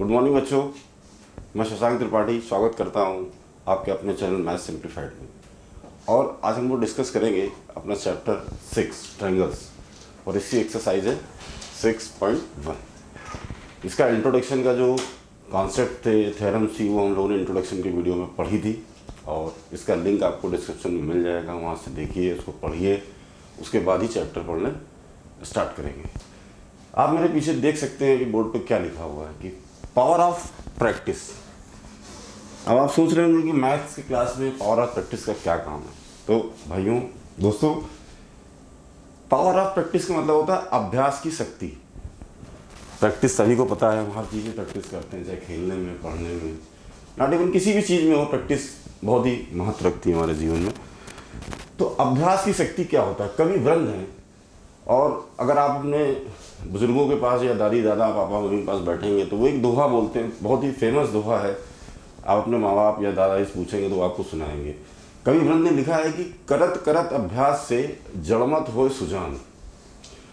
Good morning बच्चों, मैं शशांक त्रिपाठी स्वागत करता हूं आपके अपने चैनल मैथ सिंप्लीफाइड में। और आज हम लोग डिस्कस करेंगे अपना चैप्टर 6 ट्रायंगल्स और इसी एक्सरसाइज है 6.1। इसका इंट्रोडक्शन का जो कॉन्सेप्ट थे, थ्योरम्स थी, वो हम लोगों ने इंट्रोडक्शन की वीडियो में पढ़ी थी और इसका लिंक आपको डिस्क्रिप्शन में मिल जाएगा, वहाँ से देखिए, उसको पढ़िए, उसके बाद ही चैप्टर पढ़ने स्टार्ट करेंगे। आप मेरे पीछे देख सकते हैं कि बोर्ड पे क्या लिखा हुआ है कि पावर ऑफ प्रैक्टिस। अब आप सोच रहे होंगे कि मैथ्स की क्लास में पावर ऑफ प्रैक्टिस का क्या काम है। तो भाइयों दोस्तों, पावर ऑफ प्रैक्टिस का मतलब होता है अभ्यास की शक्ति। प्रैक्टिस सभी को पता है, हम हर चीज़ में प्रैक्टिस करते हैं, चाहे खेलने में, पढ़ने में, नॉट इवन किसी भी चीज़ में हो, प्रैक्टिस बहुत ही महत्व रखती है हमारे जीवन में। तो अभ्यास की शक्ति क्या होता है, कवि वृंद हैं। और अगर आप अपने बुजुर्गों के पास या दादी दादा पापा मम्मी के पास बैठेंगे तो वो एक दोहा बोलते हैं, बहुत ही फेमस दोहा है। आप अपने माँ बाप या दादा से पूछेंगे तो आपको सुनाएंगे। कवि वृंद ने लिखा है कि करत करत अभ्यास से जड़मत होए सुजान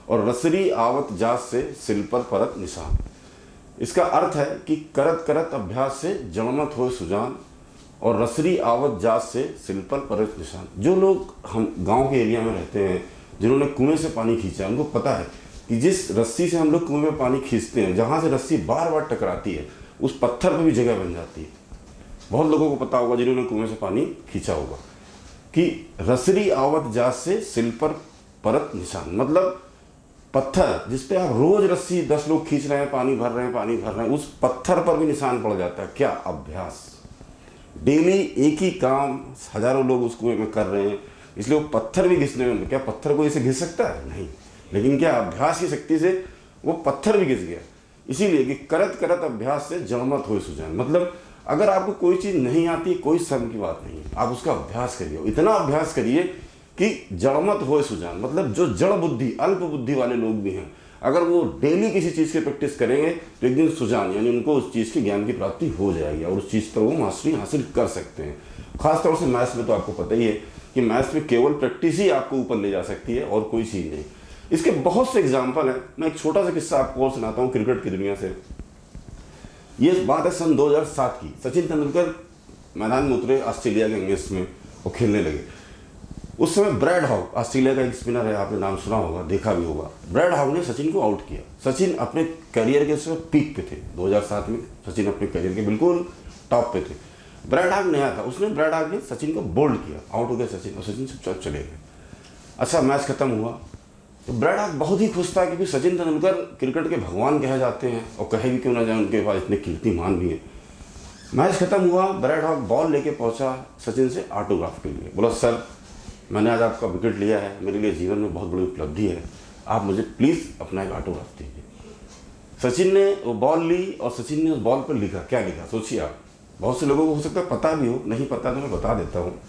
और रसरी आवत जात से सिल पर परत निशान। इसका अर्थ है कि करत करत अभ्यास से जड़मत होए सुजान और रसरी आवत जात से सिल पर परत निशान। जो लोग हम गाँव के एरिया में रहते हैं, जिन्होंने कुएं से पानी खींचा, उनको पता है कि जिस रस्सी से हम लोग कुएं में पानी खींचते हैं, जहाँ से रस्सी बार बार टकराती है उस पत्थर पर भी जगह बन जाती है। बहुत लोगों को पता होगा जिन्होंने कुएं से पानी खींचा होगा कि रसरी आवत जात से सिल पर परत निशान, मतलब पत्थर जिस पे आप रोज रस्सी 10 लोग खींच रहे हैं, पानी भर रहे हैं, उस पत्थर पर भी निशान पड़ जाता है। क्या अभ्यास, डेली एक ही काम हजारों लोग उस कुएं में कर रहे हैं, इसलिए वो पत्थर भी घिसने में, क्या पत्थर को इसे घिस सकता है? नहीं, लेकिन क्या अभ्यास की शक्ति से वो पत्थर भी घिस गया। इसीलिए कि करत करत अभ्यास से जड़मत होए सुजान, मतलब अगर आपको कोई चीज़ नहीं आती, कोई शर्म की बात नहीं, आप उसका अभ्यास करिए, इतना अभ्यास करिए कि जड़मत होए सुजान। मतलब जो जड़ बुद्धि, अल्प बुद्धि वाले लोग भी हैं, अगर वो डेली किसी चीज़ की प्रैक्टिस करेंगे तो एक दिन सुजान, यानी उनको उस चीज़ की ज्ञान की प्राप्ति हो जाएगी और उस चीज़ पर वो मास्टरी हासिल कर सकते हैं। खासतौर से मैथ्स में तो आपको पता ही है कि मैथ्स में केवल प्रैक्टिस ही आपको ऊपर ले जा सकती है और कोई चीज़ नहीं। इसके बहुत से एग्जाम्पल हैं। मैं एक छोटा सा किस्सा आपको और सुनाता हूँ क्रिकेट की दुनिया से। ये बात है सन 2007 की। सचिन तेंदुलकर मैदान में उतरे ऑस्ट्रेलिया के अगेंस्ट में और खेलने लगे। उस समय ब्रैड हॉग, ऑस्ट्रेलिया का एक स्पिनर है, आपने नाम सुना होगा, देखा भी होगा। ब्रैड हॉग ने सचिन को आउट किया। सचिन अपने करियर के समय पीक पे थे। 2007 में सचिन अपने करियर के बिल्कुल टॉप पे थे। ब्रैड हॉग नया था, ब्रैड हॉग ने सचिन को बोल्ड किया, आउट हो गया सचिन और सचिन चुपचाप चले गए। अच्छा, मैच खत्म हुआ तो ब्रैड हॉग बहुत ही खुश था क्योंकि सचिन तेंदुलकर क्रिकेट के भगवान कहे जाते हैं और कहे भी क्यों ना जाए, उनके पास इतने कीर्तिमान भी हैं। मैच खत्म हुआ, ब्रैड हॉग बॉल लेके पहुंचा सचिन से ऑटोग्राफ के लिए। बोला, सर मैंने आज आपका विकेट लिया है, मेरे लिए जीवन में बहुत बड़ी उपलब्धि है, आप मुझे प्लीज़ अपना एक ऑटोग्राफ दीजिए। सचिन ने वो बॉल ली और सचिन ने उस बॉल पर लिखा। क्या लिखा सोचिए आप। बहुत से लोगों को हो सकता है पता भी हो, नहीं पता तो मैं बता देता हूँ।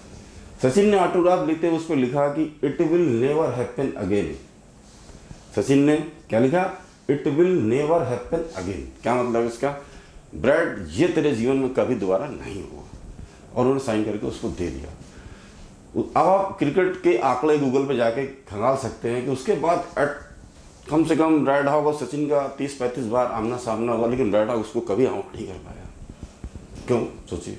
सचिन ने ऑटोग्राफ लेते हुए उस पर लिखा कि it will never happen again. Sachin ने क्या लिखा? It will never happen again. क्या मतलब इसका? ब्रैड, ये तेरे जीवन में कभी दोबारा नहीं हुआ। और उन्होंने साइन करके उसको दे दिया। अब आप क्रिकेट के आंकड़े गूगल पे जाके खंगाल सकते हैं कि उसके बाद कम से कम ब्रैड हॉग और सचिन का 30-35 बार आमना सामना हुआ, लेकिन ब्रैड हॉग उसको कभी आउट नहीं कर पाया। क्यों? सोचिए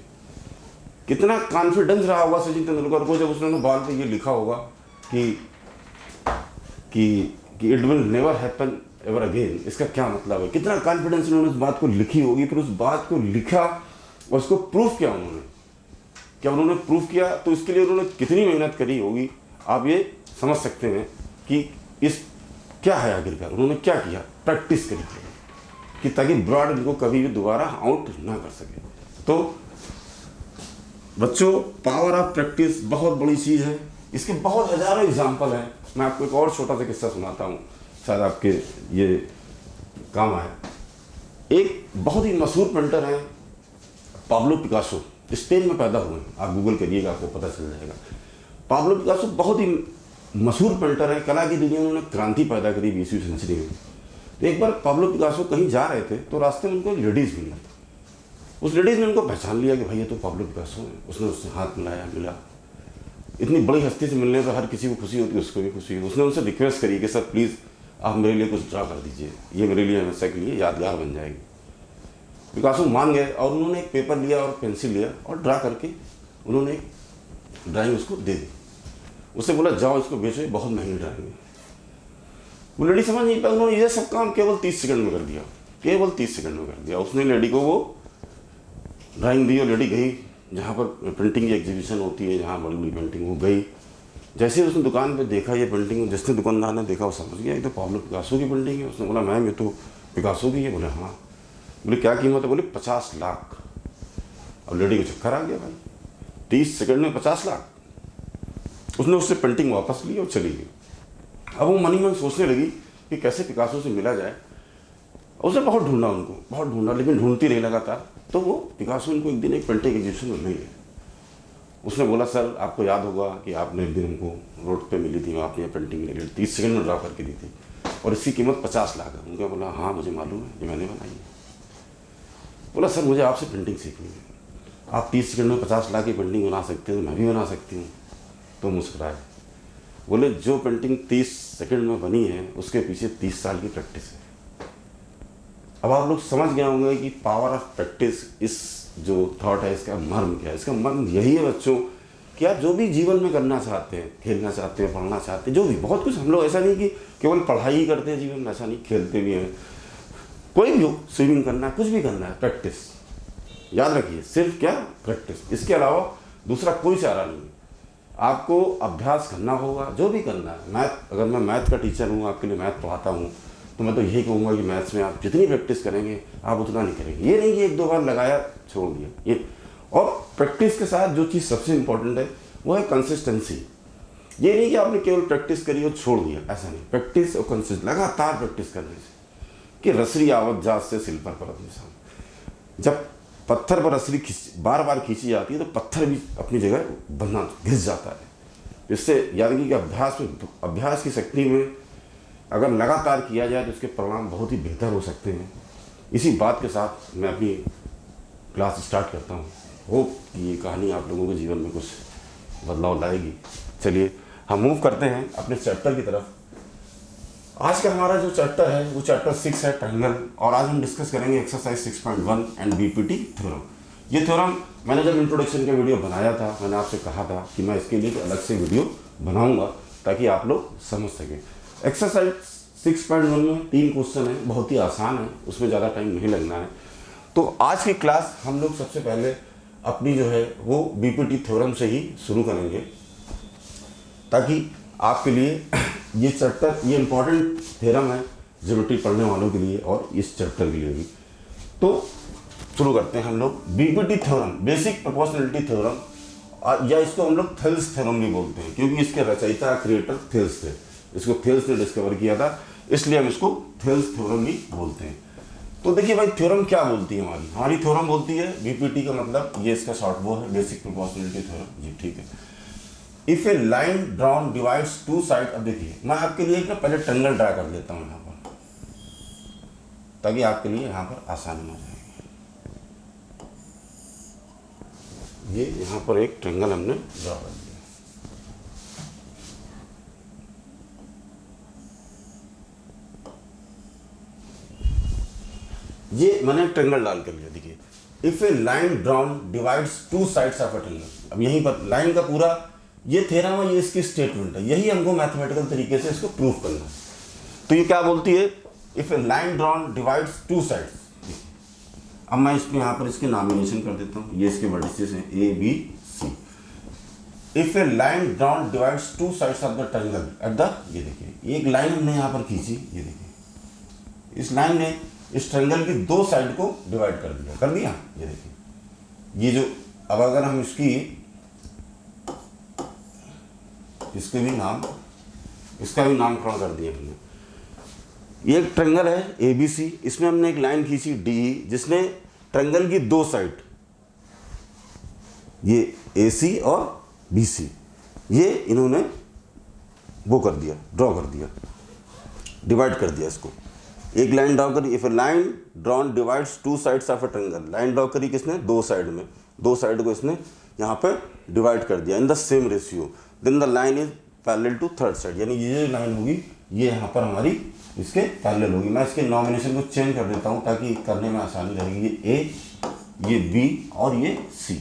कितना कॉन्फिडेंस रहा होगा सचिन तेंदुलकर को जब उसने बॉल पे ये लिखा होगा कि it will never happen ever again. इसका क्या मतलब है? कितना कॉन्फिडेंस उन्होंने उस बात को लिखी होगी, फिर उस बात को लिखा और उसको प्रूफ किया उन्होंने। क्या उन्होंने प्रूफ किया तो इसके लिए उन्होंने कितनी मेहनत करी होगी, आप ये समझ सकते हैं कि इस क्या है आखिरकार उन्होंने क्या किया, प्रैक्टिस करी कि ताकि ब्रैड इनको कभी भी दोबारा आउट ना कर सके। तो बच्चों, पावर ऑफ प्रैक्टिस बहुत बड़ी चीज़ है। इसके बहुत हजारों एग्जाम्पल हैं। मैं आपको एक और छोटा सा किस्सा सुनाता हूँ, शायद आपके ये काम आए। एक बहुत ही मशहूर पेंटर है पाब्लो पिकासो, स्पेन में पैदा हुए हैं। आप गूगल करिएगा, आपको पता चल जाएगा। पाब्लो पिकासो बहुत ही मशहूर पेंटर है, कला की दुनिया में उन्होंने क्रांति पैदा करी 20वीं सेंचुरी में। तो एक बार पाब्लो पिकासो कहीं जा रहे थे तो रास्ते में उनको एक लेडीज़ मिली। उस लेडीज़ ने उनको पहचान लिया कि भाई ये तो पाब्लो पिकासो है। उसने उससे हाथ मिला। इतनी बड़ी हस्ती से मिलने पर हर किसी को खुशी होती है, उसको भी खुशी हुई। उसने उनसे रिक्वेस्ट करी कि सर प्लीज़ आप मेरे लिए कुछ ड्रा कर दीजिए, ये मेरे लिए हमेशा के लिए यादगार बन जाएगी। पिकासो मान गए और उन्होंने एक पेपर लिया और पेंसिल लिया और ड्रा करके उन्होंने एक ड्राइंग उसको दे दी। उससे बोला जाओ इसको बेचो, बहुत महंगी ड्राइंग है। वो लेडी समझ नहीं पाई, उन्होंने ये सब काम केवल 30 सेकंड में कर दिया, केवल 30 सेकंड में कर दिया। उसने लेडी को वो ड्राइंग दी और लेडी गई जहाँ पर प्रिंटिंग की एग्जीबिशन होती है, जहाँ बड़ी बड़ी पेंटिंग, वो गई। जैसे ही उसने दुकान पे देखा ये पेंटिंग, जिसने दुकानदार ने देखा वो समझ गया ये तो पाब्लो पिकासो की पेंटिंग है। उसने बोला मैम ये तो पिकासो की है। बोले हाँ। बोले क्या कीमत है? बोले 50 लाख। अब लेडी को चक्कर आ गया भाई, 30 सेकंड में 50 लाख। उसने उससे पेंटिंग वापस ली और चली गई। अब वो मनी मन सोचने लगी कि कैसे पिकासो से मिला जाए। उसने बहुत ढूंढा उनको, बहुत ढूंढा, लेकिन ढूंढती रही लगातार। तो वो पिकासो उनको एक दिन एक पेंटिंग एग्जीबिशन में मिल गए। उसने बोला सर आपको याद होगा कि आपने एक दिन हमको रोड पे मिली थी, मैं आपने पेंटिंग ले ली, 30 सेकंड में ड्रा करके दी थी और इसकी कीमत 50 लाख है। उनका बोला हाँ मुझे मालूम है, ये मैंने बनाई है। बोला सर मुझे आपसे पेंटिंग सीखनी है, आप 30 सेकंड में 50 लाख की पेंटिंग बना सकते हो, मैं भी बना सकती हूँ। तो मुस्कुराए, बोले जो पेंटिंग 30 सेकंड में बनी है उसके पीछे 30 साल की प्रैक्टिस है। अब आप लोग समझ गए होंगे कि पावर ऑफ प्रैक्टिस, इस जो थॉट है इसका मर्म क्या है। इसका मर्म यही है बच्चों कि आप जो भी जीवन में करना चाहते हैं, खेलना चाहते हैं, पढ़ना चाहते हैं, जो भी, बहुत कुछ, हम लोग ऐसा नहीं कि केवल पढ़ाई ही करते हैं जीवन में, ऐसा नहीं, खेलते भी हैं, कोई भी हो, स्विमिंग करना है, कुछ भी करना है, प्रैक्टिस। याद रखिए सिर्फ क्या? प्रैक्टिस। इसके अलावा दूसरा कोई चारा नहीं है। आपको अभ्यास करना होगा, जो भी करना है। मैथ, अगर मैं मैथ का टीचर हूँ, आपके लिए मैथ पढ़ाता हूँ, तो मैं तो यही कहूँगा कि मैथ्स में आप जितनी प्रैक्टिस करेंगे आप उतना नहीं करेंगे। ये नहीं कि एक दो बार लगाया छोड़ दिया, ये। और प्रैक्टिस के साथ जो चीज़ सबसे इम्पोर्टेंट है वो है कंसिस्टेंसी। ये नहीं कि आपने केवल प्रैक्टिस करी और छोड़ दिया, ऐसा नहीं। प्रैक्टिस और कंसिस्टेंसी, लगातार प्रैक्टिस करने से कि रसरी आवत जात से सिल पर परत निशान। जब पत्थर पर रसरी बार बार खींची जाती है तो पत्थर भी अपनी जगह बंधना घिस जाता है। इससे याद रखिए कि अभ्यास की शक्ति में अगर लगातार किया जाए तो इसके परिणाम बहुत ही बेहतर हो सकते हैं। इसी बात के साथ मैं अपनी क्लास स्टार्ट करता हूँ। होप कि ये कहानी आप लोगों के जीवन में कुछ बदलाव लाएगी। चलिए हम मूव करते हैं अपने चैप्टर की तरफ। आज का हमारा जो चैप्टर है वो चैप्टर 6 है, ट्रायंगल। और आज हम डिस्कस करेंगे एक्सरसाइज 6.1 एंड बीपीटी थ्योरम। ये थ्योरम मैंने जब इंट्रोडक्शन का वीडियो बनाया था, मैंने आपसे कहा था कि मैं इसके लिए अलग से वीडियो बनाऊंगा ताकि आप लोग समझ सकें। एक्सरसाइज 6.1 में 3 क्वेश्चन है, बहुत ही आसान है, उसमें ज़्यादा टाइम नहीं लगना है। तो आज की क्लास हम लोग सबसे पहले अपनी जो है वो बीपीटी थ्योरम से ही शुरू करेंगे, ताकि आपके लिए ये चैप्टर, ये इम्पॉर्टेंट थ्योरम है ज्योमेट्री पढ़ने वालों के लिए और इस चैप्टर के लिए भी। तो शुरू करते हैं हम लोग BPT theorem, basic proportionality theorem, या इसको हम लोग थेल्स थ्योरम भी बोलते हैं, क्योंकि इसके रचयिता क्रिएटर थेल्स थे। इसको थेल्स ने डिस्कवर किया था, इसलिए हम इसको थेल्स थ्योरम भी बोलते हैं। तो देखिए भाई थ्योरम क्या बोलती है हमारी थ्योरम बोलती है, बीपीटी का मतलब ये इसका शॉर्ट वो है, बेसिक प्रोपोर्शनलिटी थ्योरम जी, ठीक है। If a line drawn divides two side, अब देखिए मैं आपके लिए ना पहले ट्रायंगल ड्रा कर देता हूँ यहाँ पर, ताकि आपके लिए यहाँ पर आसानी हो जाएगी। ये यहाँ पर एक ट्रायंगल हमने ड्रा कर दिया। ये मैंने ट्रायंगल डाल कर लिया। देखिए if a line drawn divides two sides of a triangle. अब यहीं पर लाइन का पूरा ये थ्योरम है, ये इसकी स्टेटमेंट है, यही हमको मैथमेटिकल तरीके से इसको प्रूव करना है। तो ये क्या बोलती है, if a line drawn divides two sides. अब मैं इसको यहाँ पर इसके नॉमिनेशन कर देता हूँ, ये इसके वर्टिसेस हैं A B C. If a line drawn divides two sides of the triangle at the, ये देखिए एक लाइन हमने यहाँ पर खींची, ये देखिए इस लाइन ने इस ट्रायंगल की दो साइड को डिवाइड कर दिया, ये देखिए ये जो, अब अगर हम इसका भी नामकरण कर दिया हमने। ये एक ट्रायंगल है एबीसी, इसमें हमने एक लाइन खींची डी, जिसने ट्रायंगल की दो साइड, ये एसी और बीसी, ये इन्होंने वो कर दिया, ड्रॉ कर दिया, डिवाइड कर दिया इसको। एक लाइन ड्रॉ करी, if a line drawn divides two sides of a triangle, line draw करी किसने, दो साइड में, दो साइड को इसने यहाँ पे डिवाइड कर दिया in the same ratio, then the line is parallel to third side, यानी ये जो लाइन होगी ये यहाँ पर हमारी इसके पैरेलल होगी। मैं इसके नॉमिनेशन को चेंज कर देता हूँ ताकि करने में आसानी रहेगी। ये ए, ये बी और ये सी,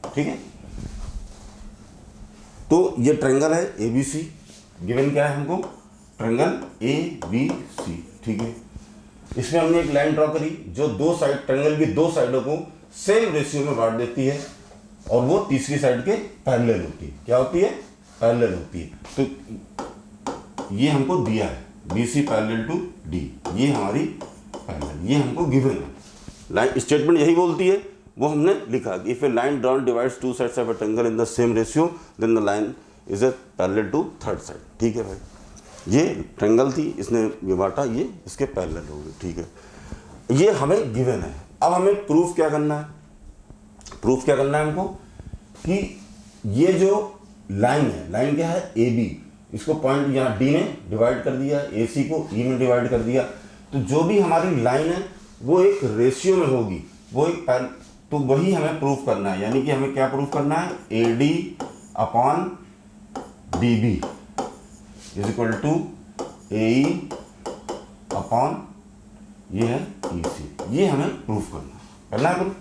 ठीक है। तो ये ट्रायंगल है ए बी सी, गिवन क्या है हमको, ट्रायंगल ए बी सी, ठीक है। इसमें हमने एक लाइन ड्रॉ करी जो दो साइड, ट्रायंगल की दो साइडों को सेम रेशियो में बांट देती है और वो तीसरी साइड के पैरेलल होती है। क्या होती है, पैरेलल होती है। तो ये हमको दिया है B C parallel to D, ये हमारी पैरेलल, ये हमको गिवन है। लाइन स्टेटमेंट यही बोलती है, वो हमने लिखा if a line drawn divides two sides of a triangle in the same ratio then the line is a parallel to third side, ठीक है भाई। ये ट्रायंगल थी, इसने ये बांटा, ये इसके पैरेलल हो गए, ठीक है। ये हमें गिवन है। अब हमें प्रूफ क्या करना है, प्रूफ क्या करना है हमको कि ये जो लाइन है, लाइन क्या है ए बी, इसको पॉइंट यहाँ डी ने डिवाइड कर दिया, ए सी को ई में डिवाइड कर दिया। तो जो भी हमारी लाइन है वो एक रेशियो में होगी, वो एक तो वही हमें प्रूफ करना है। यानी कि हमें क्या प्रूफ करना है, A D upon D B is equal to A E upon ये है ई सी, ये हमें प्रूफ करना है प्रूफ।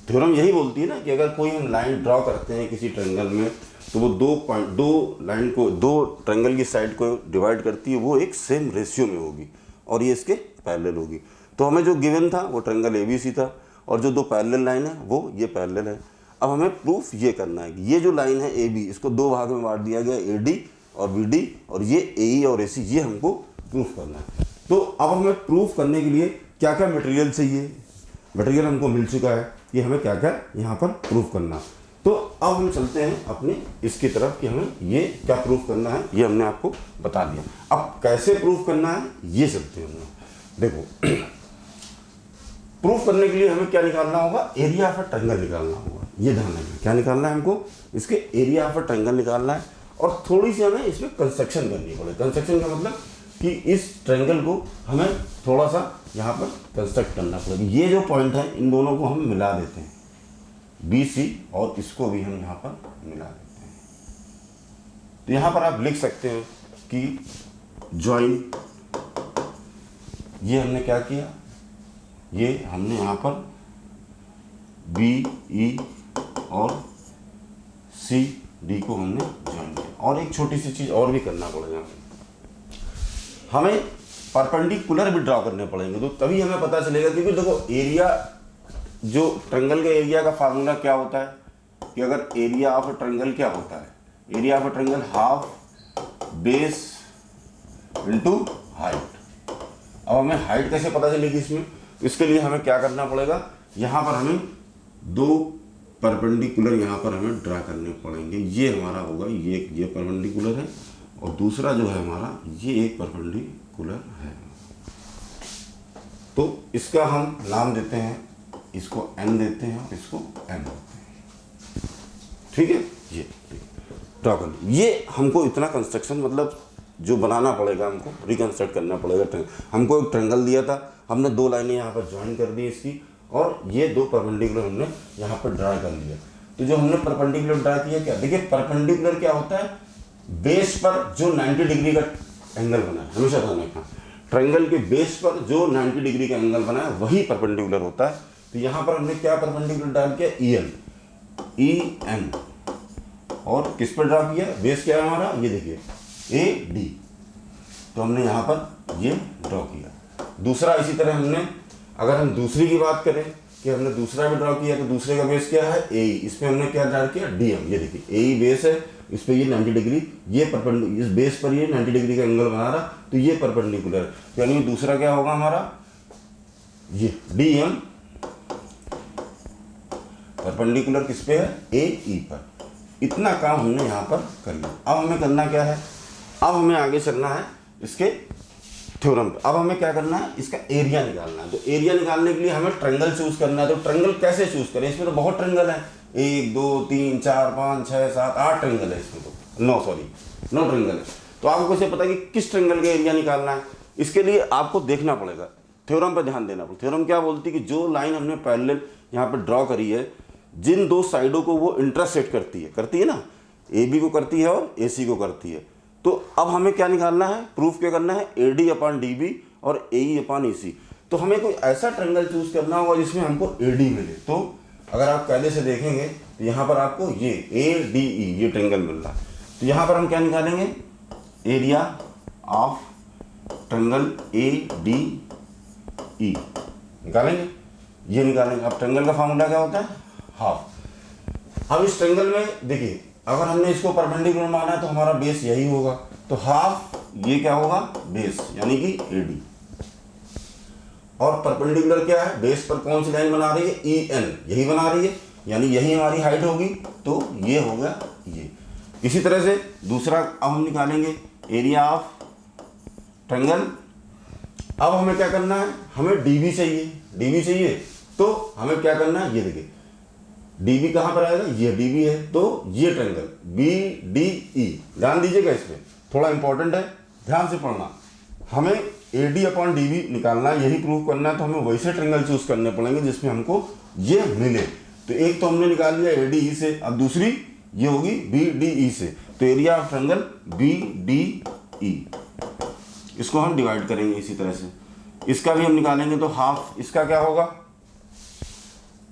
थ्योरम यही बोलती है ना कि अगर कोई हम लाइन ड्रॉ करते हैं किसी ट्रायंगल में तो वो दो लाइन को, दो ट्रायंगल की साइड को डिवाइड करती है, वो एक सेम रेशियो में होगी और ये इसके पैरेलल होगी। तो हमें जो गिवन था वो ट्रायंगल एबीसी था और जो दो पैरेलल लाइन है वो ये पैरेलल है। अब हमें प्रूफ ये करना है कि ये जो लाइन है ए बी, इसको दो भाग में बांट दिया गया, ए डी और बी डी, और ये ए ई और ए सी, ये हमको प्रूफ करना है। तो अब हमें प्रूफ करने के लिए क्या क्या मटेरियल चाहिए, मटेरियल हमको मिल चुका है कि हमें क्या क्या यहाँ पर प्रूफ करना। तो अब हम चलते हैं अपने इसकी तरफ कि हमें ये क्या प्रूफ करना है, ये हमने आपको बता दिया। अब कैसे प्रूफ करना है ये चलते हैं हम। देखो प्रूफ करने के लिए हमें क्या निकालना होगा, एरिया ऑफ अ ट्रायंगल निकालना होगा। ये ध्यान रखना, क्या निकालना है हमको, इसके एरिया ऑफ अ ट्रायंगल निकालना है। और थोड़ी सी हमें इसमें कंस्ट्रक्शन करनी पड़ेगी। कंस्ट्रक्शन का मतलब कि इस ट्रायंगल को हमें थोड़ा सा यहाँ पर कंस्ट्रक्ट करना पड़ेगा। ये जो पॉइंट है इन दोनों को हम मिला देते हैं, बी सी, और इसको भी हम यहाँ पर मिला देते हैं। तो यहाँ पर आप लिख सकते हैं कि ज्वाइन, ये हमने क्या किया, ये हमने यहाँ पर बी ई और सी डी को हमने ज्वाइन किया। और एक छोटी सी चीज़ और भी करना पड़ेगा, हमें परपेंडिकुलर भी ड्रॉ करने पड़ेंगे, तो तभी हमें पता चलेगा। क्योंकि देखो एरिया, जो ट्रायंगल के एरिया का फार्मूला क्या होता है कि अगर एरिया ऑफ अ ट्रायंगल क्या होता है, area of a triangle half base into height. अब हमें हाइट कैसे पता चलेगी इसमें, इसके लिए हमें क्या करना पड़ेगा, यहाँ पर हमें दो परपेंडिकुलर यहाँ पर हमें ड्रा करने पड़ेंगे। ये हमारा होगा, ये परपेंडिकुलर है और दूसरा जो है हमारा ये एक परपेंडिकुलर है। तो इसका हम नाम देते हैं, इसको n देते हैं और इसको m देते हैं, ठीक है। ये ड्रा कर, ये हमको इतना कंस्ट्रक्शन मतलब जो बनाना पड़ेगा, हमको रिकंस्ट्रक्ट करना पड़ेगा। हमको एक ट्रायंगल दिया था, हमने दो लाइनें यहाँ पर ज्वाइन कर दी इसकी, और ये दो परपेंडिकुलर हमने यहाँ पर ड्रा कर लिया। तो जो हमने परपेंडिकुलर ड्रा किया, क्या देखिए परपेंडिकुलर क्या होता है, बेस पर जो 90 डिग्री का एंगल बना है, हमेशा ध्यान रखना, ट्रायंगल के बेस पर जो 90 डिग्री का एंगल बना है वही परपेंडिकुलर होता है। तो यहाँ पर हमने क्या परपेंडिकुलर डाल किया, ई एन, और किस पर ड्रा किया, बेस क्या है हमारा, ये देखिए ए डी। तो हमने यहाँ पर ये ड्रॉ किया। दूसरा इसी तरह हमने, अगर हम दूसरी की बात करें कि हमने दूसरा भी ड्रॉ किया, तो दूसरे का बेस क्या है, ए, इस पर हमने क्या ड्रा किया, डी एम। ये देखिए ए बेस है, इस पर ये 90 डिग्री, ये परपेंडिकुलर, इस बेस पर ये 90 डिग्री का एंगल बना रहा, तो ये परपेंडिकुलर, यानी दूसरा क्या होगा हमारा, ये डी एम परपेंडिकुलर किस पे है, ए ई पर। इतना काम हमने यहाँ पर कर लिया। अब हमें करना क्या है, अब हमें आगे चलना है इसके थ्योरम पे। अब हमें क्या करना है, इसका एरिया निकालना है। तो एरिया निकालने के लिए हमें ट्रायंगल चूज करना है। तो ट्रायंगल कैसे चूज करें, इसमें तो बहुत ट्रायंगल है, 1 2 3 4 5 6 7 8 ट्रायंगल है इसमें, तो 9 ट्रायंगल है। तो आपको कैसे पता कि किस ट्रायंगल का एरिया निकालना है, इसके लिए आपको देखना पड़ेगा, थ्योरम पर ध्यान देना पड़ेगा। थ्योरम क्या बोलती है कि जो लाइन हमने पैरेलल यहाँ पर ड्रॉ करी है, जिन दो साइडों को वो इंटरसेक्ट करती है ना, ए बी को करती है और ए सी को करती है, तो अब हमें क्या निकालना है, प्रूफ क्या करना है, AD अपॉन DB और AE अपॉन EC। तो हमें कोई ऐसा ट्रायंगल चूज करना होगा जिसमें हमको AD मिले। तो अगर आप पहले से देखेंगे तो यहाँ पर आपको ये ADE ये ट्रायंगल मिल रहा है। तो यहाँ पर हम क्या निकालेंगे, एरिया ऑफ ट्रायंगल ADE निकालेंगे, ये निकालेंगे। अब ट्रायंगल का फार्मूला क्या होता है, हाफ। अब इस ट्रायंगल में देखिए, अगर हमने इसको परपेंडिकुलर माना है तो हमारा बेस यही होगा, तो हाफ ये क्या होगा, बेस यानी कि AD। और परपेंडिकुलर क्या है, बेस पर कौन सी लाइन बना रही है, EN यही बना रही है, यानी यही हमारी हाइट होगी, तो ये हो गया ये। इसी तरह से दूसरा अब हम निकालेंगे एरिया ऑफ ट्रायंगल। अब हमें क्या करना है, हमें DB चाहिए, तो हमें क्या करना है, ये देखिए DB कहाँ पर आएगा, ये DB है, तो ये ट्रायंगल BDE, ध्यान दीजिएगा इसमें, थोड़ा इंपॉर्टेंट है, ध्यान से पढ़ना। हमें AD अपॉन DB निकालना है, यही प्रूफ करना है, तो हमें वैसे ट्रायंगल चूज करने पड़ेंगे जिसमें हमको ये मिले। तो एक तो हमने निकाल लिया ADE से, अब दूसरी ये होगी BDE से। तो एरिया ऑफ ट्रायंगल BDE, इसको हम डिवाइड करेंगे इसी तरह से, इसका भी हम निकालेंगे, तो हाफ इसका क्या होगा।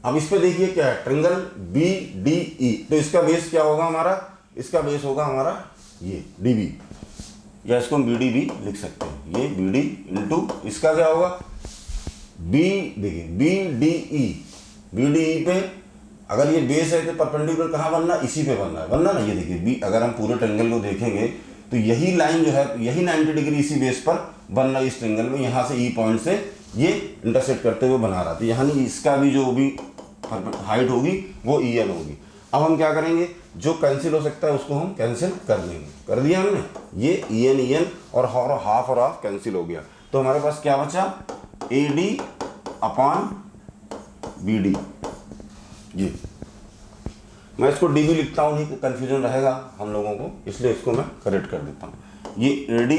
अब इस पे देखिए क्या है, ट्रायंगल BDE, तो इसका बेस क्या होगा हमारा, इसका बेस होगा हमारा ये DB, या इसको हम BD भी लिख सकते हैं, ये BD इंटू इसका क्या होगा B, देखिए BDE पे अगर ये बेस है तो परपेंडिकुलर कहाँ बनना, इसी पे बनना ना, ये देखिए B, अगर हम पूरे ट्रायंगल को देखेंगे तो यही लाइन जो है, यही 90 डिग्री इसी बेस पर बन रहा है इस ट्रायंगल में, यहाँ से E पॉइंट से ये इंटरसेक्ट करते हुए बना रहा था, यहाँ नहीं, इसका भी जो भी हाइट होगी वो EN होगी। अब हम क्या करेंगे, जो कैंसिल हो सकता है उसको हम कैंसिल कर लेंगे, कर दिया हमने, ये EN और हाफ और हाफ कैंसिल हो गया, तो हमारे पास क्या बचा, AD अपॉन BD। जी मैं इसको DB लिखता हूँ, नहीं कन्फ्यूजन रहेगा हम लोगों को, इसलिए इसको मैं करेक्ट कर देता हूँ, ये AD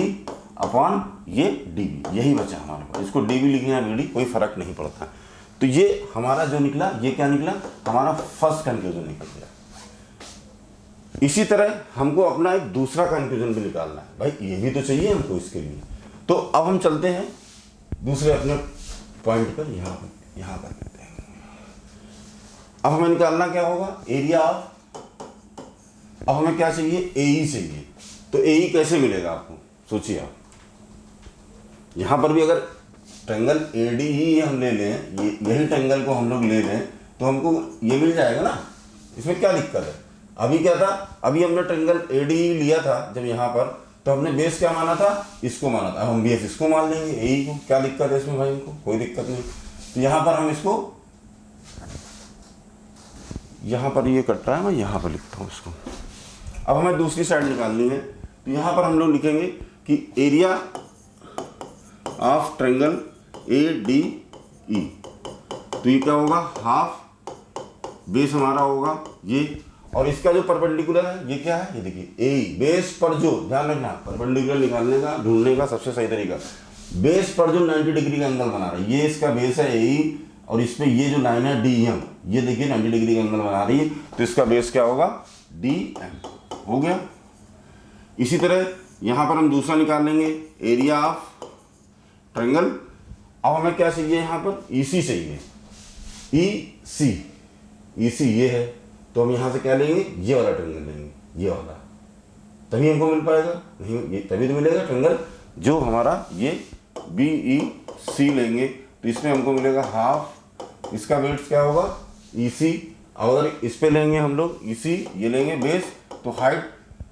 अपॉन ये DB, यही बचा हमारे पास, इसको DB लिखना है BD कोई फर्क नहीं पड़ता। तो ये हमारा जो निकला, ये क्या निकला, हमारा फर्स्ट कंक्लूजन निकल गया। इसी तरह हमको अपना एक दूसरा कंक्लूजन भी निकालना है, भाई ये भी तो चाहिए हमको इसके लिए। तो अब हम चलते हैं दूसरे अपने पॉइंट पर, यहाँ पर लेते हैं। अब हमें निकालना क्या होगा, एरिया ऑफ, अब हमें क्या चाहिए, AE चाहिए। तो AE कैसे मिलेगा आपको, सोचिए आप, यहाँ पर भी अगर ट्रायंगल ADE हम ले लें, यही ट्रायंगल को हम लोग ले लें तो हमको ये मिल जाएगा ना, इसमें क्या दिक्कत है। अभी क्या था, अभी हमने ट्रायंगल ADE लिया था जब यहाँ पर, तो हमने बेस क्या माना था, इसको माना था, अब हम बेस इसको मान लेंगे AE को, क्या दिक्कत है इसमें भाई, हमको कोई दिक्कत नहीं। तो यहाँ पर हम इसको, यहाँ पर ये कट रहा है, मैं यहाँ पर लिखता हूँ इसको। अब हमें दूसरी साइड निकालनी है, तो यहाँ पर हम लोग लिखेंगे कि एरिया ऑफ ट्रायंगल ADE, तो ये क्या होगा, हाफ, बेस हमारा होगा ये, और इसका जो परपेंडिकुलर है ये क्या है, ये देखिए AE, बेस पर जो, ध्यान रखना परपेंडिकुलर निकालने का, ढूंढने का सबसे सही तरीका, बेस पर जो 90 डिग्री का एंगल बना रहा है, ये इसका बेस है AE, और इस पे ये जो लाइन है DM, ये देखिए 90 डिग्री का एंगल बना रही है, तो इसका बेस क्या होगा, DM हो गया। इसी तरह यहाँ पर हम दूसरा निकाल लेंगे, एरिया ऑफ ट्रायंगल। अब हमें क्या चाहिए, यहाँ पर EC चाहिए, EC ये है, तो हम यहाँ से क्या लेंगे, ये वाला ट्रायंगल लेंगे, ये वाला, तभी हमको मिल पाएगा, नहीं ये तभी तो मिलेगा ट्रायंगल जो हमारा ये BEC लेंगे, तो इसमें हमको मिलेगा हाफ, इसका वेट क्या होगा EC, अगर इस पे लेंगे हम लोग EC, ये लेंगे बेस, तो हाइट,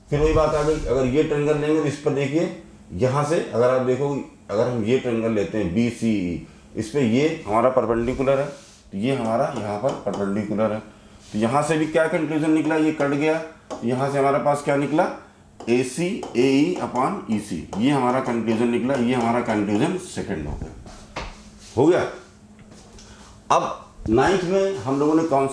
फिर वही बात आ गई, अगर ये ट्रायंगल लेंगे तो इस पर देखिए, यहाँ से अगर आप देखो, अगर हम ये ट्रायंगल लेते हैं BCE, इस पे ये हमारा परपेंडिकुलर है, तो ये हमारा यहाँ पर परपेंडिकुलर है, तो यहाँ से भी क्या कंक्लूजन निकला, ये कट गया, तो यहाँ से हमारे पास क्या निकला, AC AE अपॉन EC, ये हमारा कंक्लूजन निकला, ये हमारा कंक्लूजन सेकंड हो गया। अब 9th में हम लोगों ने कौन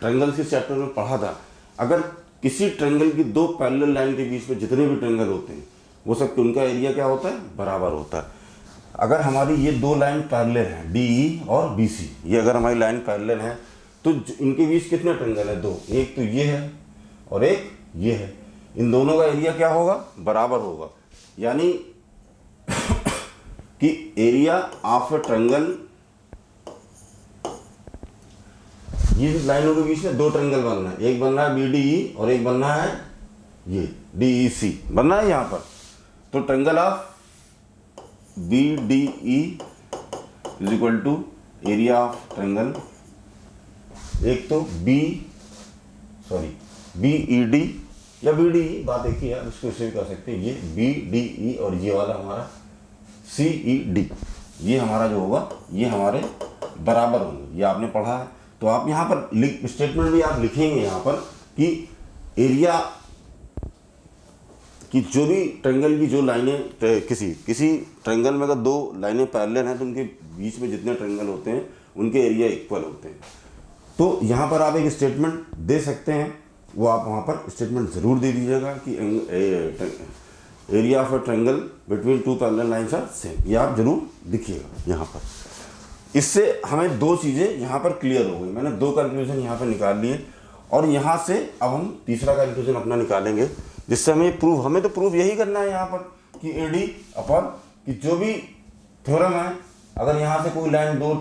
ट्रायंगल के चैप्टर में पढ़ा था, अगर किसी ट्रायंगल की दो पैरेलल लाइन के बीच में जितने भी ट्रायंगल होते हैं वो सब, उनका एरिया क्या होता है, बराबर होता है। अगर हमारी ये दो लाइन पैरेलल हैं, DE और BC, ये अगर हमारी लाइन पैरेलल है तो इनके बीच कितने ट्रायंगल है, दो, एक तो ये है और एक ये है। इन दोनों का एरिया क्या होगा, बराबर होगा। यानी कि एरिया ऑफ ए ट्रायंगल, ये लाइनों के बीच में दो ट्रायंगल बन रहे हैं, एक बन रहा है BDE और एक बन रहा है ये DEC बन रहा है यहाँ पर। तो triangle of BDE is equal to area of triangle, एक तो BED या BDE, बात एक ही है, उसको इसे भी कर सकते हैं, ये BDE और ये वाला हमारा CED, ये हमारा जो होगा ये हमारे बराबर होंगे, ये आपने पढ़ा है। तो आप यहाँ पर स्टेटमेंट भी आप लिखेंगे यहाँ पर कि एरिया कि जो भी ट्रायंगल की जो लाइनें किसी ट्रायंगल में अगर दो लाइनें पैरेलल हैं तो उनके बीच में जितने ट्रायंगल होते हैं उनके एरिया इक्वल होते हैं। तो यहाँ पर आप एक स्टेटमेंट दे सकते हैं, वो आप वहाँ पर स्टेटमेंट ज़रूर दे दीजिएगा कि area of a triangle between two parallel lines are same, ये आप जरूर लिखिएगा यहाँ पर। इससे हमें दो चीज़ें यहाँ पर क्लियर हो गई, मैंने दो कंक्लूजन यहाँ पर निकाल लिए और यहाँ से अब हम तीसरा कंक्लूजन अपना निकालेंगे, जिससे हमें तो प्रूफ यही करना है यहाँ पर कि AD अपॉन कि जो भी थ्योरम है, अगर यहाँ से कोई लाइन दो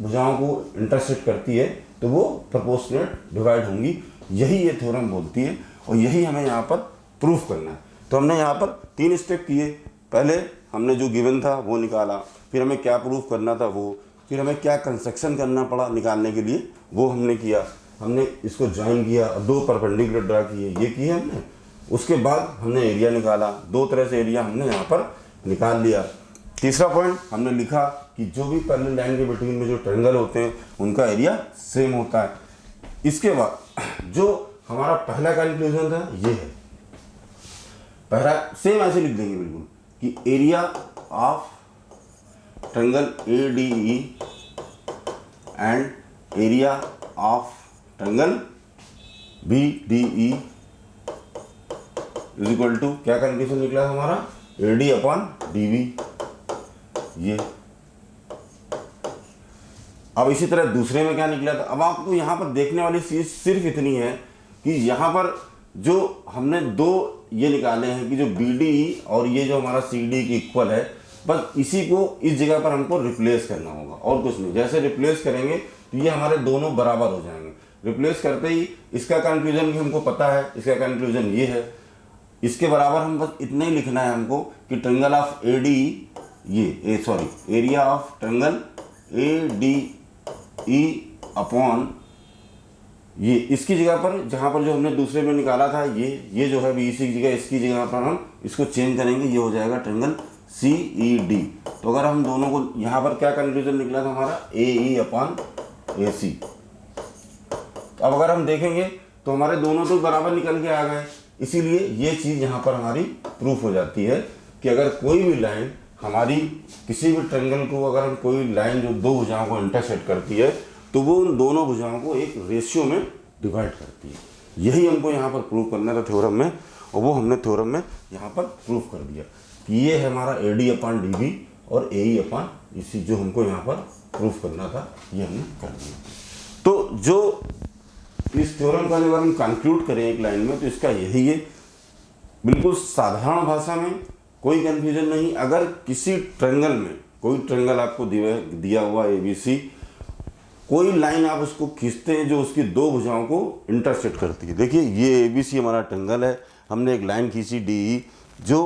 भुजाओं को इंटरसेक्ट करती है तो वो प्रोपोर्शनेट डिवाइड होंगी, यही ये थ्योरम बोलती है और यही हमें यहाँ पर प्रूफ करना है। तो हमने यहाँ पर 3 स्टेप किए, पहले हमने जो गिवन था वो निकाला, फिर हमें क्या प्रूफ करना था वो, फिर हमें क्या कंस्ट्रक्शन करना पड़ा निकालने के लिए वो हमने किया, हमने इसको ज्वाइन किया और दो परपेंडिकुलर ड्रा किए, ये किए हमने। उसके बाद हमने एरिया निकाला, दो तरह से एरिया हमने यहाँ पर निकाल लिया। तीसरा पॉइंट हमने लिखा कि जो भी पैरेलल लाइन के बिटवीन में जो ट्रायंगल होते हैं उनका एरिया सेम होता है। इसके बाद जो हमारा पहला कंक्लूजन था ये है, पहला सेम ऐसे लिख देंगे बिल्कुल कि area of triangle ADE and area of triangle BDE is equal to, क्या कंडीशन निकला हमारा, AD अपॉन DB। ये अब इसी तरह दूसरे में क्या निकला था। अब आपको यहाँ पर देखने वाली चीज सिर्फ इतनी है कि यहाँ पर जो हमने दो ये निकाले हैं कि जो BDE और ये जो हमारा CD की इक्वल है, बस इसी को इस जगह पर हमको रिप्लेस करना होगा और कुछ नहीं। जैसे रिप्लेस करेंगे तो ये हमारे दोनों बराबर हो जाएंगे। रिप्लेस करते ही इसका कंक्लूजन भी हमको पता है, इसका कंक्लूजन ये है, इसके बराबर हम बस इतना ही लिखना है हमको कि triangle of ADE area of triangle ADE upon ये इसकी जगह पर जहाँ पर जो हमने दूसरे में निकाला था ये जो है BC की जगह, इसकी जगह पर हम इसको चेंज करेंगे, ये हो जाएगा ट्रायंगल CED। तो अगर हम दोनों को यहाँ पर क्या कंक्लूजन निकला था हमारा, AE अपॉन AC। अब अगर हम देखेंगे तो हमारे दोनों तो बराबर निकल के आ गए, इसीलिए ये चीज़ यहाँ पर हमारी प्रूफ हो जाती है कि अगर कोई भी लाइन हमारी किसी भी ट्रायंगल को, अगर हम कोई लाइन जो दो भुजाओं को इंटरसेक्ट करती है तो वो उन दोनों भुजाओं को एक रेशियो में डिवाइड करती है। यही हमको यहाँ पर प्रूफ करना था थ्योरम में, और वो हमने थ्योरम में यहाँ पर प्रूफ कर दिया कि ये है हमारा AD अपॉन DB और AE अपॉन EC, जो हमको यहाँ पर प्रूफ करना था ये हमने कर दिया। तो जो इस थ्योरम का अगर हम कंक्लूड करें एक लाइन में तो इसका यही है, बिल्कुल साधारण भाषा में, कोई कंफ्यूजन नहीं। अगर किसी ट्रायंगल में कोई ट्रायंगल आपको दिया हुआ ABC, कोई लाइन आप उसको खींचते हैं जो उसकी दो भुजाओं को इंटरसेक्ट करती है। देखिए ये ABC हमारा ट्रायंगल है, हमने एक लाइन खींची DE जो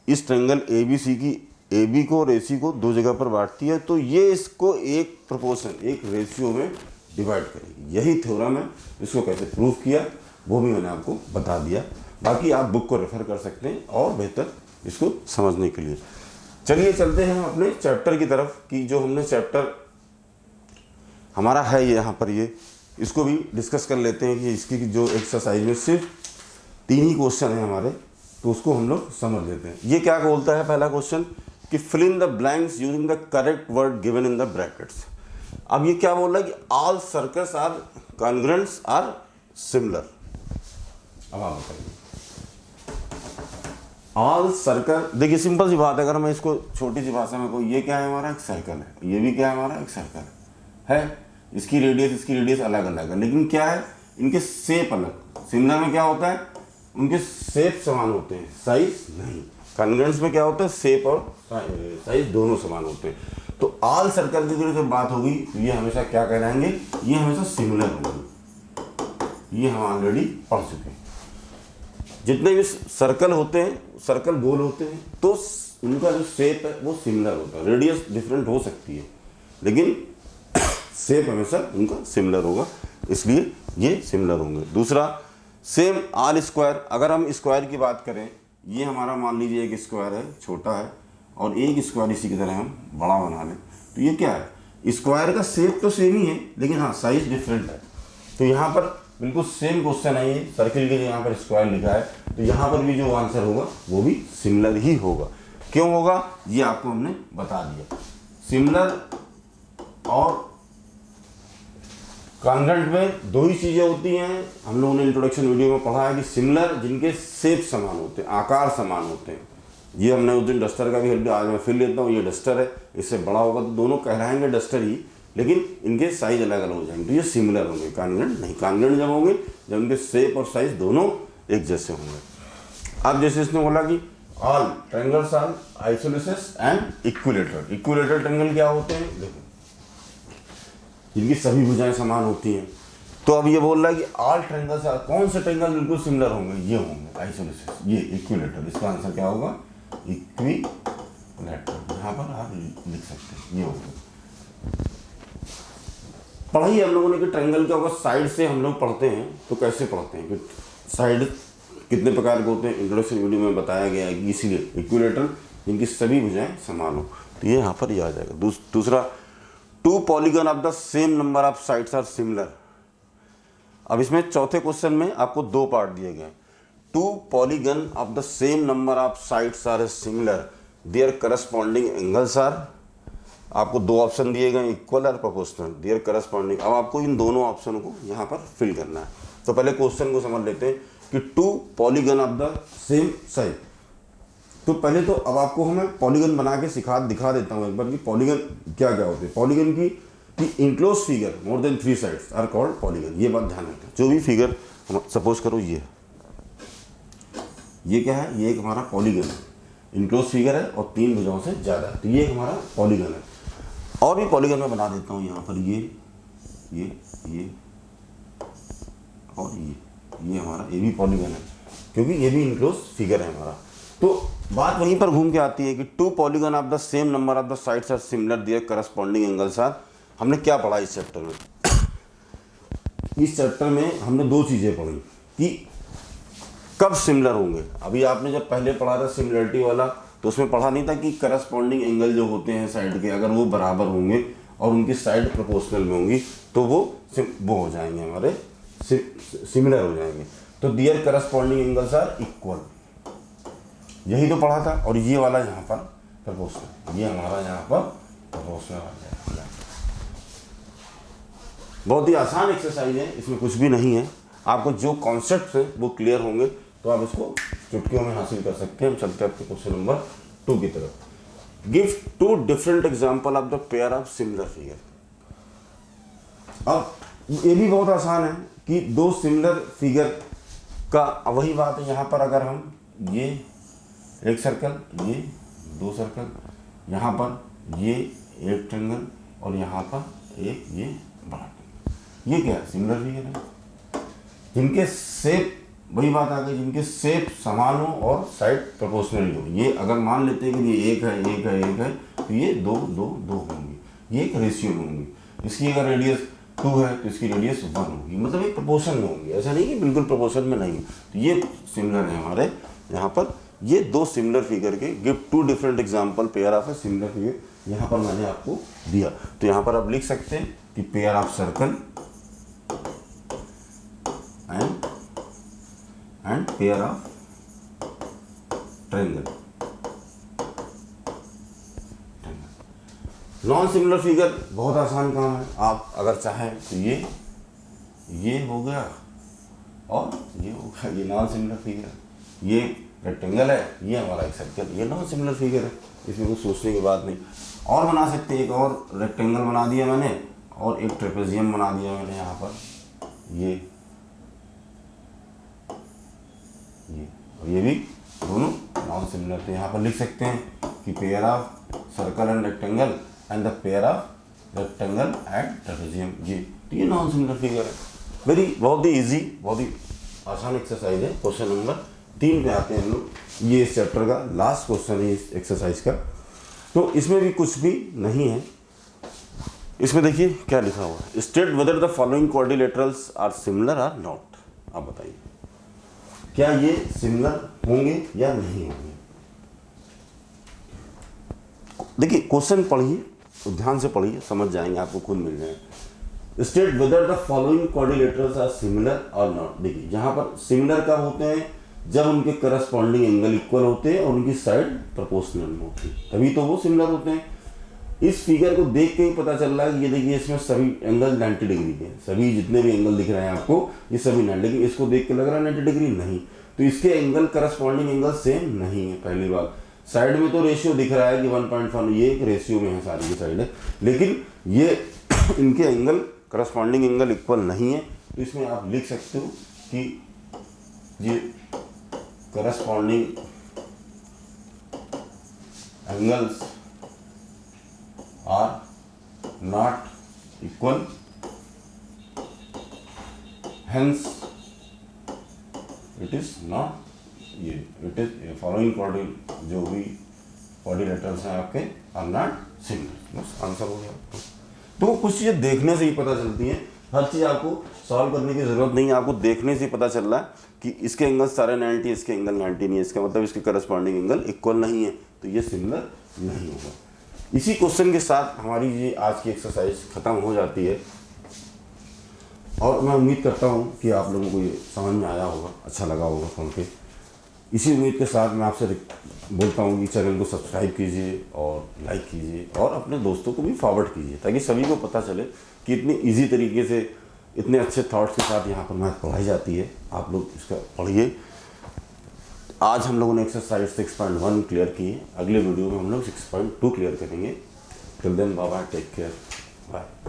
इस ट्रायंगल ABC की AB को और AC को दो जगह पर बांटती है, तो ये इसको एक प्रोपोर्शन, एक रेशियो में डिवाइड करेगी। यही थ्योरम है, इसको कैसे प्रूफ किया वो भी मैंने आपको बता दिया। बाकी आप बुक को रेफर कर सकते हैं और बेहतर इसको समझने के लिए। चलिए चलते हैं हम अपने चैप्टर की तरफ कि जो हमने चैप्टर हमारा है ये यहाँ पर, ये इसको भी डिस्कस कर लेते हैं कि इसकी जो एक्सरसाइज में सिर्फ 3 ही क्वेश्चन है हमारे, तो उसको हम लोग समझ लेते हैं। ये क्या बोलता है पहला क्वेश्चन कि fill in the blanks using the correct word given in the brackets. अब ये क्या बोल रहा है कि all circles are congruents are similar. अब आप बताइए ऑल सर्कल, देखिए सिंपल सी बात है, अगर मैं इसको छोटी सी भाषा में कहूँ, ये क्या है हमारा, एक सर्कल है, ये भी क्या है हमारा, एक सर्कल है, इसकी रेडियस अलग अलग है, लेकिन क्या है, इनके शेप अलग। सिमिलर में क्या होता है उनके शेप समान होते हैं, साइज नहीं। कॉन्ग्रुएंस में क्या होता है, शेप और साइज दोनों समान होते हैं। तो ऑल सर्कल की जब बात होगी तो ये हमेशा क्या कहलाएंगे, ये हमेशा सिमिलर होंगे। ये हम ऑलरेडी पढ़ चुके हैं। जितने भी सर्कल होते हैं, सर्कल गोल होते हैं, तो उनका जो शेप है वो सिमिलर होता है। रेडियस डिफरेंट हो सकती है लेकिन शेप हमेशा उनका सिमिलर होगा, इसलिए ये सिमिलर होंगे। दूसरा, सेम ऑल स्क्वायर। अगर हम स्क्वायर की बात करें, ये हमारा मान लीजिए एक स्क्वायर है, छोटा है, और एक स्क्वायर इसी की तरह हम बड़ा बना लें, तो ये क्या है, स्क्वायर का शेप तो सेम ही है लेकिन हाँ साइज डिफरेंट है। तो यहाँ पर बिल्कुल सेम क्वेश्चन है, ये सर्किल के लिए यहाँ पर स्क्वायर लिखा है, तो यहाँ पर भी जो आंसर होगा वो भी सिमिलर ही होगा। क्यों होगा, ये आपको हमने बता दिया। सिमिलर और कॉन्ग्रुएंट में दो ही चीज़ें होती हैं। हम लोगों ने इंट्रोडक्शन वीडियो में पढ़ा है कि सिमिलर जिनके शेप समान होते हैं, आकार समान होते हैं। ये हमने उस दिन डस्टर का भी हेल्प, आज मैं फिर लेता हूँ। ये डस्टर है, इससे बड़ा होगा तो दोनों कहलाएंगे डस्टर ही, लेकिन इनके साइज अलग अलग हो जाएंगे, तो ये सिमिलर होंगे, कॉन्ग्रुएंट नहीं। कॉन्ग्रुएंट जब होंगे जब इनके शेप और साइज दोनों एक जैसे होंगे। अब जैसे इसने बोला कि all triangles are isosceles and equilateral. Equilateral triangle क्या होते हैं, देखो जिनकी सभी भुजाएं समान होती हैं। तो अब ये बोल रहा है कि ऑल ट्रायंगल्स आर, कौन से ट्रायंगल बिल्कुल सिमिलर होंगे, ये होंगे आइसोसेलेस, ये इक्विलेटरल। इसका आंसर क्या होगा, इक्विलेटरल। यहाँ पर आप लिख सकते हैं, ये होगा। पढ़ाई हम लोगों ने कि ट्रायंगल क्या होगा, साइड से हम लोग पढ़ते हैं तो कैसे पढ़ते हैं कि साइड कितने प्रकार के होते हैं, इंट्रोडक्शन वीडियो में बताया गया है कि इसीलिए इक्विलेटरल जिनकी सभी भुजाएं समान हो, तो ये यहाँ पर ये आ जाएगा। दूसरा, two polygon of the same number of sides are similar. अब इसमें चौथे क्वेश्चन में आपको दो पार्ट दिए गए। Two polygon of the same number of sides are similar, their corresponding angles are, आपको दो ऑप्शन दिए गए, इक्वल और प्रोपोर्शनल, देयर करस्पॉन्डिंग। अब आपको इन दोनों ऑप्शन को यहाँ पर फिल करना है। तो पहले क्वेश्चन को समझ लेते हैं कि two polygon of the same side. तो पहले तो अब आपको हमें पॉलीगन बना के दिखा देता हूँ एक बार कि पॉलीगन क्या क्या होते हैं। पॉलीगन की enclosed figure more than 3 sides are called polygon. ये बात ध्यान रखें। जो भी फिगर सपोज करो ये क्या है, ये एक हमारा पॉलीगन है, इनक्लोज फिगर है और 3 भुजाओं से ज़्यादा है, तो ये हमारा पॉलीगन है। और भी पॉलीगन में बना देता हूँ यहाँ पर, ये और ये हमारा ये भी पॉलीगन है क्योंकि ये भी इनक्लोज फिगर है हमारा। तो बात वहीं पर घूम के आती है कि two polygon of the same number of the sides are similar, their corresponding angles are. हमने क्या पढ़ा इस चैप्टर में, इस चैप्टर में हमने दो चीज़ें पढ़ी कि कब सिमिलर होंगे। अभी आपने जब पहले पढ़ा था सिमिलरिटी वाला, तो उसमें पढ़ा नहीं था कि करस्पॉन्डिंग एंगल जो होते हैं साइड के, अगर वो बराबर होंगे और उनकी साइड प्रोपोर्शनल में होंगी तो वो हो जाएंगे, हमारे सिमिलर हो जाएंगे। तो दियर करस्पॉन्डिंग एंगल्स आर इक्वल, यही तो पढ़ा था। और ये वाला यहाँ पर प्रोपोर्शनल, ये हमारा यहाँ पर प्रोपोर्शनल आ जाएगा। बहुत ही आसान एक्सरसाइज है, इसमें कुछ भी नहीं है। आपको जो कॉन्सेप्ट है वो क्लियर होंगे तो आप इसको चुटकियों में हासिल कर सकते हैं। हम चलते हैं आपके क्वेश्चन नंबर 2 की तरफ। Give 2 different example of the pair of similar figure. अब ये भी बहुत आसान है कि दो सिमिलर फिगर का वही बात है। यहाँ पर अगर हम ये एक सर्कल, ये 2 सर्कल, यहाँ पर ये एक ट्रायंगल और यहाँ पर एक ये बड़ा ट्रायंगल, ये क्या है, सिमिलर फिगर है। जिनके शेप, वही बात आ गई, जिनके शेप समान हो और साइड प्रोपोर्शनल हो। ये अगर मान लेते हैं कि ये एक है तो ये 2 होंगी, ये एक रेशियो में होंगी। इसकी अगर रेडियस 2 है तो इसकी रेडियस 1 होगी, मतलब ये प्रोपोर्शन में होंगी। ऐसा नहीं कि बिल्कुल प्रोपोर्शन में नहीं। तो ये सिमिलर है हमारे यहाँ पर। ये 2 सिमिलर फिगर के give 2 different example pair of a similar figure यहाँ पर मैंने आपको दिया। तो यहाँ पर आप लिख सकते हैं कि pair of circle and pair of triangle. Non similar figure बहुत आसान काम है। आप अगर चाहें तो ये हो गया और ये हो गया, ये नॉन सिमिलर फिगर है। ये रेक्टेंगल है, ये हमारा एक सर्कल, ये नॉन सिमिलर फिगर है, इसमें कुछ सोचने की बात नहीं। और बना सकते हैं, एक और रेक्टेंगल बना दिया मैंने और एक ट्रेपेजियम बना दिया मैंने यहाँ पर। ये, और ये भी दोनों नॉन सिमिलर थे। यहाँ पर लिख सकते हैं कि pair of circle and rectangle and the pair of rectangle and trapezium, ये नॉन सिमिलर फिगर है। बहुत ही ईजी, बहुत ही आसान एक्सरसाइज है। क्वेश्चन नंबर 3 पे आते हैं हम लोग। ये इस चैप्टर का लास्ट क्वेश्चन है इस एक्सरसाइज का। तो इसमें भी कुछ भी नहीं है। इसमें देखिए क्या लिखा हुआ है, state whether the following quadrilaterals are similar or not. आप बताइए क्या ये सिमिलर होंगे या नहीं होंगे। देखिए क्वेश्चन पढ़िए, तो ध्यान से पढ़िए, समझ जाएंगे, आपको खुद मिल जाएंगे। State whether the following quadrilaterals are similar और नॉट। देखिए यहाँ पर सिमिलर कब होते हैं, जब उनके करस्पॉन्डिंग एंगल इक्वल होते हैं और उनकी साइड प्रोपोर्शनल में होती है, तभी तो वो सिमिलर होते हैं। इस फिगर को देख के ही पता चल रहा है कि ये देखिए इसमें सभी एंगल 90 डिग्री के हैं, सभी जितने भी एंगल दिख रहे हैं आपको ये सभी 90, लेकिन इसको देख के लग रहा है 90 डिग्री नहीं, तो इसके एंगल करस्पॉन्डिंग एंगल सेम नहीं है। पहली बात, साइड में तो रेशियो दिख रहा है कि 1.5, ये एक रेशियो में है सारी की साइड है, लेकिन ये इनके एंगल करस्पॉन्डिंग एंगल इक्वल नहीं है। तो इसमें आप लिख सकते हो कि ये corresponding angles are not equal, hence it is not, ये इट इज फॉलोइंग जो भी क्वाड्रिलेटरल्स हैं आपके आर नॉट सिमिलर। बस आंसर हो गया। तो कुछ चीज़ें देखने से ही पता चलती हैं, हर चीज़ आपको सॉल्व करने की ज़रूरत नहीं है, आपको देखने से ही पता चल रहा है कि इसके एंगल सारे 90, इसके एंगल 90 नहीं है, इसका मतलब इसके करस्पॉन्डिंग एंगल इक्वल नहीं है, तो ये सिमिलर नहीं होगा। इसी क्वेश्चन के साथ हमारी ये आज की एक्सरसाइज ख़त्म हो जाती है, और मैं उम्मीद करता हूँ कि आप लोगों को ये समझ में आया होगा, अच्छा लगा होगा सुन के। इसी उम्मीद के साथ मैं आपसे बोलता हूँ कि चैनल को सब्सक्राइब कीजिए और लाइक कीजिए और अपने दोस्तों को भी फॉरवर्ड कीजिए, ताकि सभी को पता चले कि इतनी इजी तरीके से, इतने अच्छे थॉट्स के साथ यहाँ पर मैथ पढ़ाई जाती है। आप लोग इसका पढ़िए। आज हम लोगों ने एक्सरसाइज 6.1 क्लियर की है, अगले वीडियो में हम लोग 6.2 क्लियर करेंगे। Till then bye bye, take care, bye.